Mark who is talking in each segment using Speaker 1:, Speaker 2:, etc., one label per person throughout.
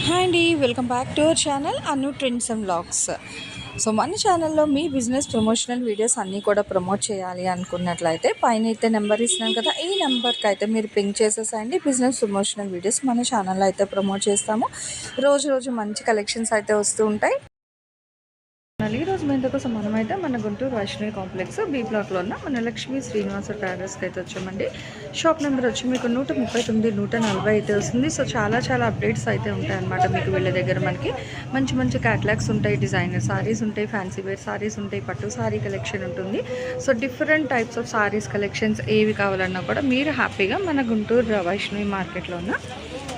Speaker 1: Hi అండి, welcome back to our channel Anu trends and vlogs. So మన ఛానల్లో మీ business promotional videos అన్నీ కూడా ప్రమోట్ చేయాలి అనుకున్నట్లయితే పైన అయితే నెంబర్ ఇస్తున్నాను కదా, ఈ నెంబర్కి అయితే మీరు పింక్ చేసేసండి. బిజినెస్ ప్రమోషనల్ వీడియోస్ మన ఛానల్లో అయితే ప్రమోట్ చేస్తాము. రోజు మంచి కలెక్షన్స్ అయితే వస్తూ ఉంటాయి. ఈరోజు మీ కోసం మనమైతే మన గుంటూరు వైష్ణవి కాంప్లెక్స్ బి బ్లాక్లో ఉన్న మన లక్ష్మీ శ్రీనివాస ట్రావెల్స్కి అయితే వచ్చామండి. షాప్ నెంబర్ వచ్చి మీకు 139, 140 అయితే వస్తుంది. సో చాలా అప్డేట్స్ అయితే ఉంటాయన్నమాట. మీకు వీళ్ళ దగ్గర మనకి మంచి క్యాటలాగ్స్ ఉంటాయి, డిజైనర్ సారీస్ ఉంటాయి, ఫ్యాన్సీ వేర్ సారీస్ ఉంటాయి, పట్టు సారీ కలెక్షన్ ఉంటుంది. So different types of saris collections ఏవి కావాలన్నా కూడా మీరు హ్యాపీగా మన గుంటూరు వైష్ణవి మార్కెట్లో ఉన్న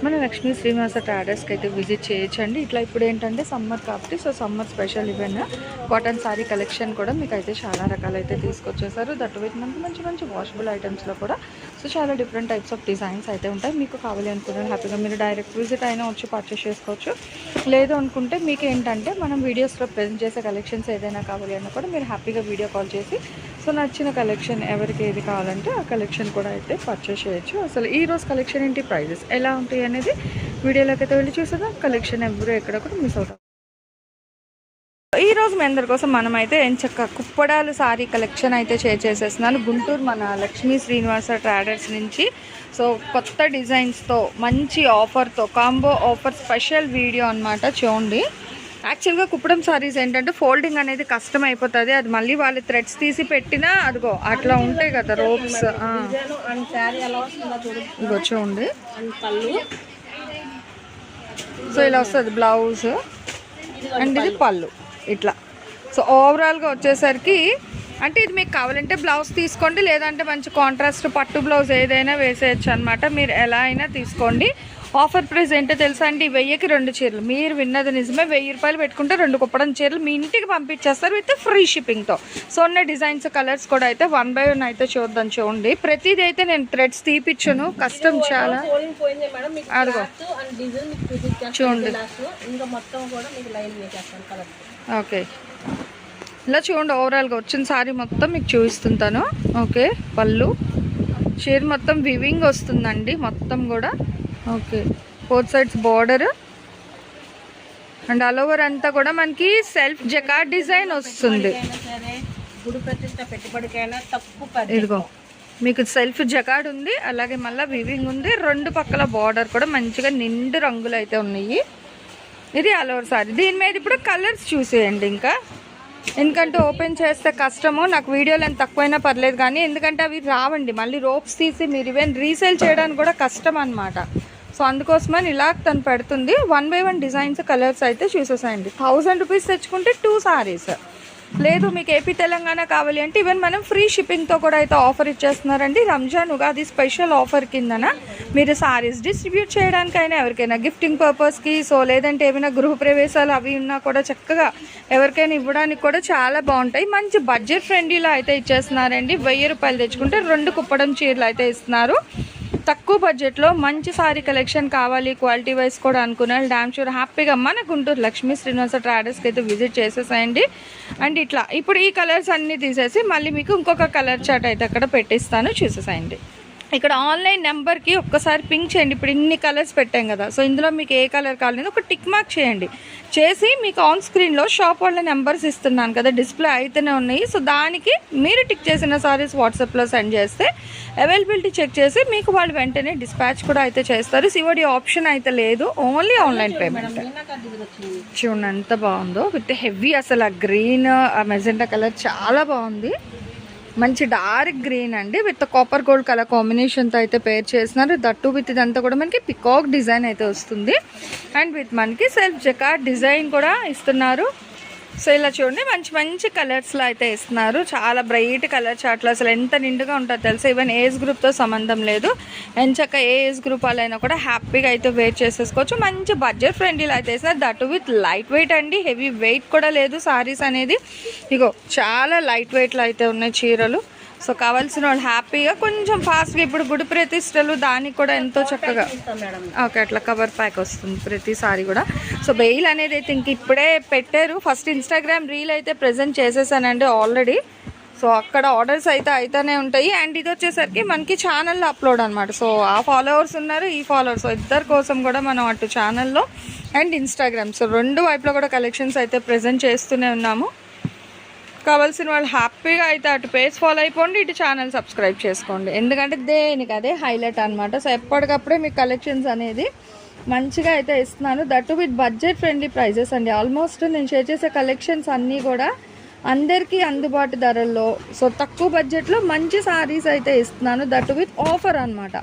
Speaker 1: మన లక్ష్మీ శ్రీనివాస ట్రాడర్స్కి అయితే విజిట్ చేయొచ్చండి. ఇట్లా ఇప్పుడు ఏంటంటే సమ్మర్ కాబట్టి so summer special event cotton sorry collection కూడా మీకు అయితే చాలా రకాలైతే తీసుకొచ్చేసారు. దట్ విత్ మనకి మంచి వాషబుల్ ఐటమ్స్లో కూడా సో చాలా డిఫరెంట్ టైప్స్ ఆఫ్ డిజైన్స్ అయితే ఉంటాయి. మీకు కావాలి అనుకున్నారు హ్యాపీగా మీరు డైరెక్ట్ విజిట్ అయినా వచ్చి పర్చేస్ చేసుకోవచ్చు. లేదు అనుకుంటే మీకు ఏంటంటే మనం వీడియోస్లో ప్రజెంట్ చేసే కలెక్షన్స్ ఏదైనా కావాలి అన్నా కూడా మీరు హ్యాపీగా వీడియో కాల్ చేసి సో నచ్చిన కలెక్షన్ ఎవరికి ఏది కావాలంటే ఆ కలెక్షన్ కూడా అయితే పర్చేస్ చేయొచ్చు. అసలు ఈరోజు కలెక్షన్ ఏంటి, ప్రైజెస్ ఎలా ఉంటాయి అనేది వీడియోలోకి అయితే వెళ్ళి చూసేద్దాం. కలెక్షన్ ఎవరు ఎక్కడ కూడా మిస్ అవుతాం. ఈరోజు మీ అందరి కోసం మనమైతే ఎంచక్క కుప్పడాలు సారీ కలెక్షన్ అయితే షేర్ చేసేస్తున్నాను. గుంటూరు మన లక్ష్మీ శ్రీనివాస ట్రాడర్స్ నుంచి సో కొత్త డిజైన్స్తో మంచి ఆఫర్తో కాంబో ఆఫర్ స్పెషల్ వీడియో అనమాట. చూడండి, యాక్చువల్గా కుప్పడం సారీస్ ఏంటంటే ఫోల్డింగ్ అనేది కష్టం అయిపోతుంది. అది మళ్ళీ వాళ్ళు థ్రెడ్స్ తీసి పెట్టినా అదిగో అట్లా ఉంటాయి కదా రోప్స్. ఇగో చూడండి, సో ఇలా వస్తుంది బ్లౌజ్ అండ్ ఇది పళ్ళు ఇట్లా. సో ఓవరాల్గా వచ్చేసరికి అంటే ఇది మీకు కావాలంటే బ్లౌజ్ తీసుకోండి, లేదంటే మంచి కాంట్రాస్ట్ పట్టు బ్లౌజ్ ఏదైనా వేసేయచ్చు అనమాట. మీరు ఎలా అయినా తీసుకోండి. ఆఫర్ ప్రైస్ ఏంటో తెలుసా అండి, 1000కి 2 చీరలు. మీరు విన్నది నిజమే, 1000 రూపాయలు పెట్టుకుంటే 2 కుప్పడం చీరలు మీ ఇంటికి పంపించేస్తారు విత్ ఫ్రీ షిప్పింగ్తో. సో ఉన్న డిజైన్స్ కలర్స్ కూడా అయితే 1 by 1 అయితే చూడండి. ప్రతిదీ అయితే నేను థ్రెడ్స్ తీపిచ్చాను, కష్టం చాలా. అదిగో చూడండి, ఓకే ఇలా చూడండి. ఓవరాల్గా వచ్చిన సారీ మొత్తం మీకు చూపిస్తుంటాను. ఓకే, పళ్ళు చీర మొత్తం వివింగ్ వస్తుందండి మొత్తం కూడా. Okay, 4 sides border and all over అంతా కూడా మనకి సెల్ఫ్ జకార్డ్ డిజైన్ వస్తుంది. ఇదిగో మీకు సెల్ఫ్ జకార్డ్ ఉంది, అలాగే మళ్ళీ వివింగ్ ఉంది. 2 పక్కల బార్డర్ కూడా మంచిగా నిండు రంగులు అయితే ఉన్నాయి. ఇది ఆల్ ఓవర్ సారీ. దీని మీద ఇప్పుడు కలర్స్ చూసేయండి. ఇంకా ఎందుకంటే ఓపెన్ చేస్తే కష్టము, నాకు వీడియోలు ఎంత తక్కువైనా పర్లేదు కానీ ఎందుకంటే అవి రావండి. మళ్ళీ రోప్స్ తీసి మీరు ఈవెన్ రీసేల్ చేయడానికి కూడా కష్టం అనమాట. సో అందుకోసమని ఇలా తను పెడుతుంది. 1 by 1 డిజైన్స్ కలర్స్ అయితే చూసేసాయండి. 1000 రూపీస్ తెచ్చుకుంటే 2 సారీస్. లేదు మీకు ఏపీ తెలంగాణ కావాలి అంటే ఈవెన్ మనం ఫ్రీ షిప్పింగ్తో కూడా అయితే ఆఫర్ ఇచ్చేస్తున్నారండి. రంజాన్ ఉగాది స్పెషల్ ఆఫర్ కిందన మీరు సారీస్ డిస్ట్రిబ్యూట్ చేయడానికైనా ఎవరికైనా గిఫ్టింగ్ పర్పస్కి సో లేదంటే ఏమైనా గృహప్రవేశాలు అవి ఉన్నా కూడా చక్కగా ఎవరికైనా ఇవ్వడానికి కూడా చాలా బాగుంటాయి. మంచి బడ్జెట్ ఫ్రెండ్లీలో అయితే ఇచ్చేస్తున్నారండి. 1000 రూపాయలు తెచ్చుకుంటే 2 కుప్పడం చీరలు అయితే ఇస్తున్నారు. తక్కువ బడ్జెట్లో మంచి సారీ కలెక్షన్ కావాలి, క్వాలిటీ వైజ్ కూడా అనుకున్నారు. డామ్ షూర్ హ్యాపీగా మన గుంటూరు లక్ష్మీ శ్రీనివాస ట్రాడర్స్కి అయితే విజిట్ చేసేసాయండి. అండ్ ఇట్లా ఇప్పుడు ఈ కలర్స్ అన్నీ తీసేసి మళ్ళీ మీకు ఇంకొక కలర్ చార్ట్ అయితే అక్కడ పెట్టిస్తాను, చూసేసాయండి. ఇక్కడ ఆన్లైన్ నెంబర్కి ఒక్కసారి పింక్ చేయండి. ఇప్పుడు ఇన్ని కలర్స్ పెట్టాం కదా, సో ఇందులో మీకు ఏ కలర్ కావాలని ఒక టిక్ మార్క్ చేయండి. చేసి మీకు ఆన్ స్క్రీన్లో షాప్ వాళ్ళ నెంబర్స్ ఇస్తున్నాను కదా, డిస్ప్లే అయితేనే ఉన్నాయి. సో దానికి మీరు టిక్ చేసిన సారీస్ వాట్సాప్లో సెండ్ చేస్తే అవైలబిలిటీ చెక్ చేసి మీకు వాళ్ళు వెంటనే డిస్పాచ్ కూడా అయితే చేస్తారు. సివడి ఆప్షన్ అయితే లేదు, ఓన్లీ ఆన్లైన్ పేమెంట్. చూడండి ఎంత బాగుందో, విత్ హెవీ అసలు ఆ గ్రీన్ ఆ మెజెంటా కలర్ చాలా బాగుంది. మంచి డార్క్ గ్రీన్ అండి విత్ కాపర్ గోల్డ్ కలర్ కాంబినేషన్తో అయితే పేర్ చేస్తున్నారు. దట్టు విత్ ఇదంతా కూడా మనకి పికాక్ డిజైన్ అయితే వస్తుంది. అండ్ విత్ మనకి సెల్ఫ్ జకార్డ్ డిజైన్ కూడా ఇస్తున్నారు. సో ఇలా చూడండి, మంచి కలర్స్లో అయితే ఇస్తున్నారు. చాలా బ్రైట్ కలర్ చార్ట్లో అసలు ఎంత నిండుగా ఉంటుందో తెలుసు. ఈవెన్ ఏజ్ గ్రూప్తో సంబంధం లేదు, ఎంచక్క ఏ ఏజ్ గ్రూప్ వాళ్ళైనా కూడా హ్యాపీగా అయితే వేర్ చేసేసుకోవచ్చు. మంచి బడ్జెట్ ఫ్రెండ్లీలో అయితే ఇస్తున్నారు. దట్ విత్ లైట్ వెయిట్ అండి, హెవీ వెయిట్ కూడా లేదు సారీస్ అనేది. ఇగో చాలా లైట్ వెయిట్లో అయితే ఉన్నాయి చీరలు. సో కావాల్సిన వాళ్ళు హ్యాపీగా కొంచెం ఫాస్ట్గా ఇప్పుడు గుడి ప్రతిష్టలు దానికి కూడా ఎంతో చక్కగా ఓకే అట్లా కవర్ ప్యాక్ వస్తుంది ప్రతిసారి కూడా. సో బెయిల్ అనేది అయితే ఇంక ఇప్పుడే పెట్టారు. ఫస్ట్ ఇన్స్టాగ్రామ్ రీల్ అయితే ప్రజెంట్ చేసేసానండి ఆల్రెడీ. సో అక్కడ ఆర్డర్స్ అయితే అయితేనే ఉంటాయి. అండ్ ఇది వచ్చేసరికి మనకి ఛానల్లో అప్లోడ్ అనమాట. సో ఆ ఫాలోవర్స్ ఉన్నారు, ఈ ఫాలోవర్స్, ఇద్దరి కోసం కూడా మనం అటు ఛానల్లో అండ్ ఇన్స్టాగ్రామ్. సో 2 వైపులో కూడా కలెక్షన్స్ అయితే ప్రజెంట్ చేస్తూనే ఉన్నాము. కావాల్సిన వాళ్ళు హ్యాపీగా అయితే అటు పేజ్ ఫాలో అయిపోండి, ఇటు ఛానల్ సబ్స్క్రైబ్ చేసుకోండి. ఎందుకంటే దేనికి అదే హైలైట్ అనమాట. సో ఎప్పటికప్పుడే మీకు కలెక్షన్స్ అనేది మంచిగా అయితే ఇస్తున్నాను. That with budget friendly prices అండి. ఆల్మోస్ట్ నేను షేర్ చేసే కలెక్షన్స్ అన్నీ కూడా అందరికీ అందుబాటు ధరల్లో, సో తక్కువ బడ్జెట్లో మంచి సారీస్ అయితే ఇస్తున్నాను. దట్ విత్ ఆఫర్ అనమాట.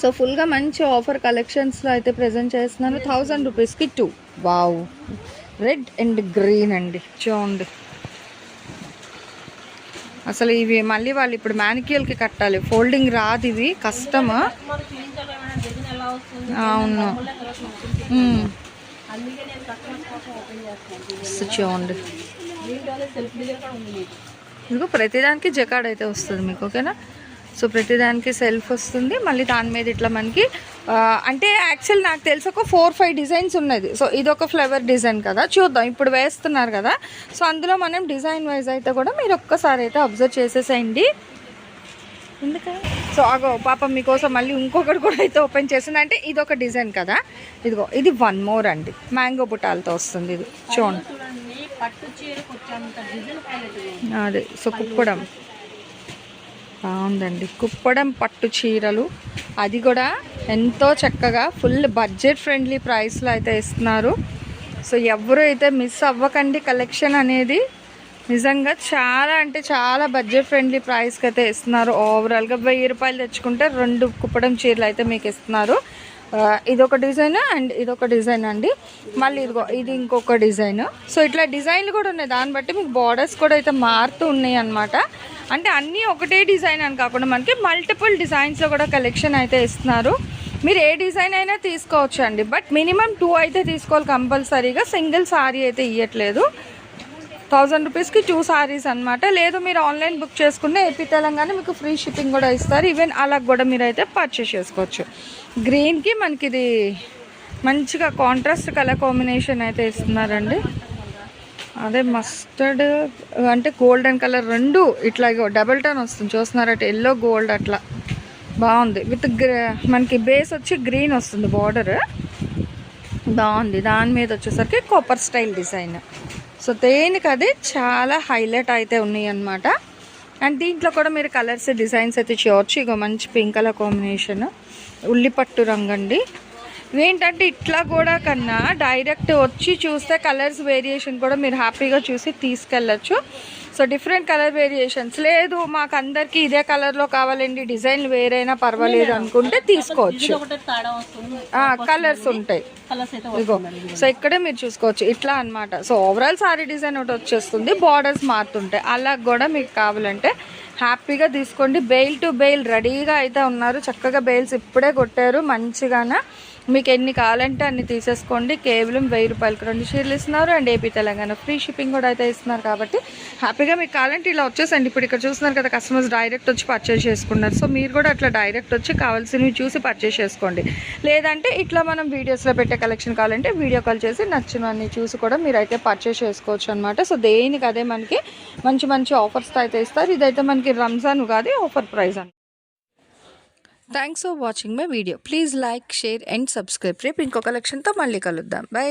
Speaker 1: సో ఫుల్గా మంచి ఆఫర్ కలెక్షన్స్లో అయితే ప్రజెంట్ చేస్తున్నాను. 1000 రూపీస్కి 2. వావ్, రెడ్ అండ్ గ్రీన్ అండి, చూడండి. అసలు ఇవి మళ్ళీ వాళ్ళు ఇప్పుడు మ్యానిక్యూర్కి కట్టాలి, ఫోల్డింగ్ రాదు, ఇవి కష్టం. అవును, చూడండి. మీకు ప్రతిదానికి జకాడ్ అయితే వస్తుంది మీకు, ఓకేనా. సో ప్రతిదానికి సెల్ఫ్ వస్తుంది, మళ్ళీ దాని మీద ఇట్లా మనకి అంటే యాక్చువల్ నాకు తెలిసి ఒక 4-5 డిజైన్స్ ఉన్నది. సో ఇదొక ఫ్లవర్ డిజైన్ కదా, చూద్దాం. ఇప్పుడు వేస్తున్నారు కదా, సో అందులో మనం డిజైన్ వైజ్ అయితే కూడా మీరు ఒక్కసారి అయితే అబ్జర్వ్ చేసేసేయండి. ఎందుకంటే సో అగో పాపం మీకోసం మళ్ళీ ఇంకొకటి కూడా అయితే ఓపెన్ చేసింది. అంటే ఇది ఒక డిజైన్ కదా, ఇదిగో ఇది 1 మోర్ అండి, మ్యాంగో బుటాలతో వస్తుంది ఇది, చూడండి. అదే సో కుప్పడం బాగుందండి, కుప్పడం పట్టు చీరలు, అది కూడా ఎంతో చక్కగా ఫుల్ బడ్జెట్ ఫ్రెండ్లీ ప్రైస్లో అయితే ఇస్తున్నారు. సో ఎవరు అయితే మిస్ అవ్వకండి, కలెక్షన్ అనేది నిజంగా చాలా అంటే చాలా బడ్జెట్ ఫ్రెండ్లీ ప్రైస్కి అయితే ఇస్తున్నారు. ఓవరాల్గా 1000 రూపాయలు తెచ్చుకుంటే 2 కుప్పడం చీరలు అయితే మీకు ఇస్తున్నారు. ఇదొక డిజైన్ అండ్ ఇదొక డిజైన్ అండి. మళ్ళీ ఇదిగో ఇది ఇంకొక డిజైన్. సో ఇట్లా డిజైన్లు కూడా ఉన్నాయి, దాన్ని బట్టి మీకు బార్డర్స్ కూడా అయితే మారుతూ ఉన్నాయి అన్నమాట. అంటే అన్నీ ఒకటే డిజైన్ అని కాకుండా మనకి మల్టిపుల్ డిజైన్స్లో కూడా కలెక్షన్ అయితే ఇస్తున్నారు. మీరు ఏ డిజైన్ అయినా తీసుకోవచ్చు అండి, బట్ మినిమం 2 అయితే తీసుకోవాలి కంపల్సరీగా. సింగిల్ సారీ అయితే ఇవ్వట్లేదు. 1000 రూపీస్కి 2 సారీస్ అనమాట. లేదు మీరు ఆన్లైన్ బుక్ చేసుకుంటే ఏపీ తెలంగాణ మీకు ఫ్రీ షిప్పింగ్ కూడా ఇస్తారు. ఈవెన్ అలా కూడా మీరు అయితే పర్చేస్ చేసుకోవచ్చు. గ్రీన్కి మనకి ఇది మంచిగా కాంట్రాస్ట్ కలర్ కాంబినేషన్ అయితే ఇస్తున్నారండి. అదే మస్టర్డ్ అంటే గోల్డెన్ కలర్, 2 ఇట్లా డబుల్ టర్న్ వస్తుంది, చూస్తున్నారట, ఎల్లో గోల్డ్ అట్లా బాగుంది. విత్ మనకి బేస్ వచ్చి గ్రీన్ వస్తుంది, బార్డర్ బాగుంది. దాని మీద వచ్చేసరికి కాపర్ స్టైల్ డిజైన్. సో దేనికి అదే చాలా హైలైట్ అయితే ఉన్నాయి అన్నమాట. అండ్ దీంట్లో కూడా మీరు కలర్స్ డిజైన్స్ అయితే చూడవచ్చు. ఇగో మంచి పింక్ కలర్ కాంబినేషన్, ఉల్లిపట్టు రంగు అండి. ఏంటంటే ఇట్లా కూడా కన్నా డైరెక్ట్ వచ్చి చూస్తే కలర్స్ వేరియేషన్ కూడా మీరు హ్యాపీగా చూసి తీసుకెళ్ళచ్చు. సో డిఫరెంట్ కలర్ వేరియేషన్స్, లేదు మాకు అందరికీ ఇదే కలర్లో కావాలండి, డిజైన్లు వేరైనా పర్వాలేదు అనుకుంటే తీసుకోవచ్చు. కలర్స్ ఉంటాయి ఇగో. సో ఇక్కడే మీరు చూసుకోవచ్చు ఇట్లా అనమాట. సో ఓవరాల్ సారీ డిజైన్ ఒకటి వచ్చేస్తుంది, బార్డర్స్ మారుతుంటాయి. అలా కూడా మీకు కావాలంటే హ్యాపీగా తీసుకోండి. బెయిల్ టు బెయిల్ రెడీగా అయితే ఉన్నారు, చక్కగా బెయిల్స్ ఇప్పుడే కొట్టారు మంచిగానే. మీకు ఎన్ని కావాలంటే అన్ని తీసేసుకోండి. కేవలం 1000 రూపాయలకి 2 చీరలు ఇస్తున్నారు. And AP Telangana free shipping కూడా అయితే ఇస్తున్నారు. కాబట్టి హ్యాపీగా మీకు కావాలంటే ఇలా వచ్చేసండి. ఇప్పుడు ఇక్కడ చూస్తున్నారు కదా, కస్టమర్స్ డైరెక్ట్ వచ్చి పర్చేస్ చేసుకున్నారు. సో మీరు కూడా అట్లా డైరెక్ట్ వచ్చి కావాల్సినవి చూసి పర్చేస్ చేసుకోండి. లేదంటే ఇట్లా మనం వీడియోస్లో పెట్టే కలెక్షన్ కావాలంటే వీడియో కాల్ చేసి నచ్చినవన్నీ చూసి కూడా మీరు అయితే పర్చేస్ చేసుకోవచ్చు అనమాట. సో దేనికి అదే మనకి మంచి మంచి ఆఫర్స్తో అయితే ఇస్తారు. ఇదైతే మనకి రంజాన్ ఉగాది ఆఫర్ ప్రైస్ అండి. Thanks for watching my video. Please like, share and subscribe. రేపు ఇంకో కలెక్షన్తో మళ్ళీ కలుద్దాం. బై.